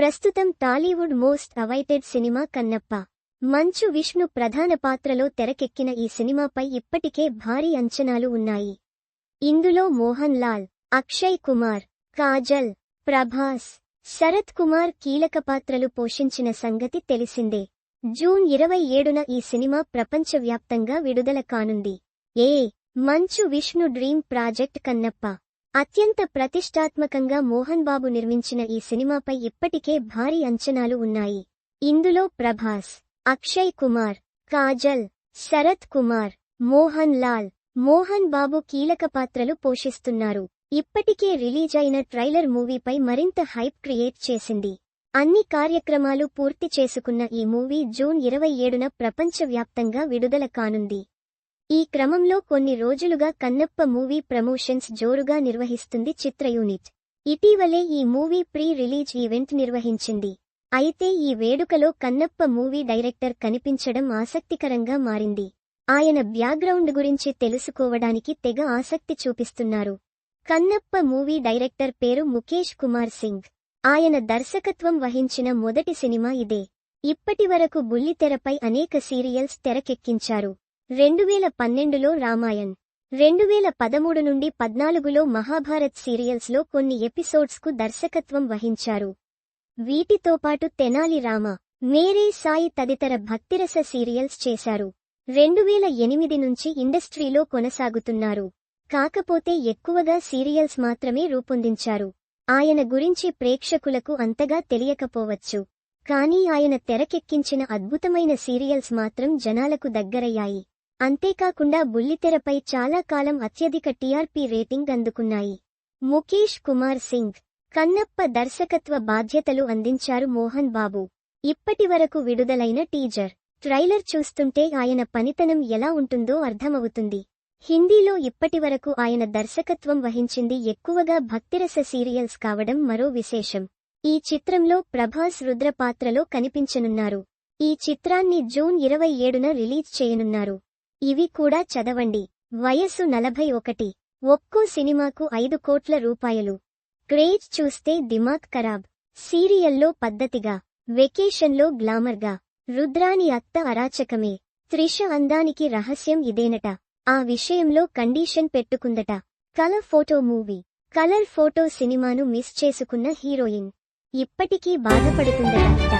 ప్రస్తుతం Tollywood most awaited cinema Kannappa. Manchu Vishnu ప్రధాన పాత్రలో తెరకెక్కిన ఈ సినిమాపై ఇప్పటికే భారీ అంచనాలు ఉన్నాయి. ఇందులో మోహన్ లాల్, అక్షయ్ కుమార్, కాజల్, ప్రభాస్, శరత్ కుమార్ కీలక పాత్రలు పోషించిన సంగతి తెలిసిందే. జూన్ 27న ఈ సినిమా ప్రపంచవ్యాప్తంగా విడుదల కానుంది. Manchu Vishnu dream project Kannappa. అత్యంత ప్రతిష్టాత్మకంగా మోహన్ బాబు నిర్మించిన ఈ సినిమాపై ఇప్పటికే భారీ అంచనాలు ఉన్నాయి. ఇందులో ప్రభాస్, అక్షయ్ కుమార్, కాజల్, శరత్ కుమార్, మోహన్ లాల్, మోహన్ బాబు కీలక పాత్రలు పోషిస్తున్నారు. ఇప్పటికే రిలీజ్ అయిన ట్రైలర్ మూవీపై మరింత హైప్ క్రియేట్ చేసింది. అన్ని కార్యక్రమాలు పూర్తి చేసుకున్న ఈ మూవీ జూన్ 27న ప్రపంచవ్యాప్తంగా విడుదల కానుంది. ఈ క్రమంలో కొన్ని రోజులుగా కన్నప్ప మూవీ ప్రమోషన్స్ జోరుగా నిర్వహిస్తుంది చిత్ర యూనిట్. ఇటీవలే ఈ మూవీ ప్రీ రిలీజ్ ఈవెంట్ నిర్వహించింది. అయితే ఈ వేడుకలో కన్నప్ప మూవీ డైరెక్టర్ కనిపించడం ఆసక్తికరంగా మారింది. ఆయన బ్యాక్గ్రౌండ్ గురించి తెలుసుకోవడానికి తెగ ఆసక్తి చూపిస్తున్నారు. కన్నప్ప మూవీ డైరెక్టర్ పేరు ముఖేష్ కుమార్ సింగ్. ఆయన దర్శకత్వం వహించిన మొదటి సినిమా ఇదే. ఇప్పటివరకు బుల్లితెరపై అనేక సీరియల్స్ తెరకెక్కించారు. 2012లో రామాయణ్, 2013 నుండి 14లో మహాభారత్ సీరియల్స్లో కొన్ని ఎపిసోడ్స్కు దర్శకత్వం వహించారు. వీటితో పాటు తెనాలి రామ, మేరే సాయి తదితర భక్తిరస సీరియల్స్ చేశారు. 2008 నుంచి ఇండస్ట్రీలో కొనసాగుతున్నారు. కాకపోతే ఎక్కువగా సీరియల్స్ మాత్రమే రూపొందించారు. ఆయన గురించి ప్రేక్షకులకు అంతగా తెలియకపోవచ్చు. కానీ ఆయన తెరకెక్కించిన అద్భుతమైన సీరియల్స్ మాత్రం జనాలకు దగ్గరయ్యాయి. అంతేకాకుండా బుల్లితెరపై చాలా కాలం అత్యధిక టీఆర్పీ రేటింగ్ అందుకున్నాయి. ముఖేష్ కుమార్ సింగ్ కన్నప్ప దర్శకత్వ బాధ్యతలు అందించారు మోహన్ బాబు. ఇప్పటివరకు విడుదలైన టీజర్, ట్రైలర్ చూస్తుంటే ఆయన పనితనం ఎలా ఉంటుందో అర్థమవుతుంది. హిందీలో ఇప్పటివరకు ఆయన దర్శకత్వం వహించింది ఎక్కువగా భక్తిరస సీరియల్స్ కావడం మరో విశేషం. ఈ చిత్రంలో ప్రభాస్ రుద్ర పాత్రలో కనిపించనున్నారు. ఈ చిత్రాన్ని జూన్ 27న రిలీజ్ చేయనున్నారు. ఇవి కూడా చదవండి. వయస్సు 41. ఒక్కో సినిమాకు 5 కోట్ల రూపాయలు. క్రేజ్ చూస్తే దిమాగ్ ఖరాబ్. సీరియల్లో పద్ధతిగా, వెకేషన్లో గ్లామర్గా. రుద్రాని అత్త అరాచకమే. త్రిష అందానికి రహస్యం ఇదేనట. ఆ విషయంలో కండీషన్ పెట్టుకుందట. Colour photo movie. Colour photo సినిమాను మిస్ చేసుకున్న హీరోయిన్ ఇప్పటికీ బాధపడుతుందట.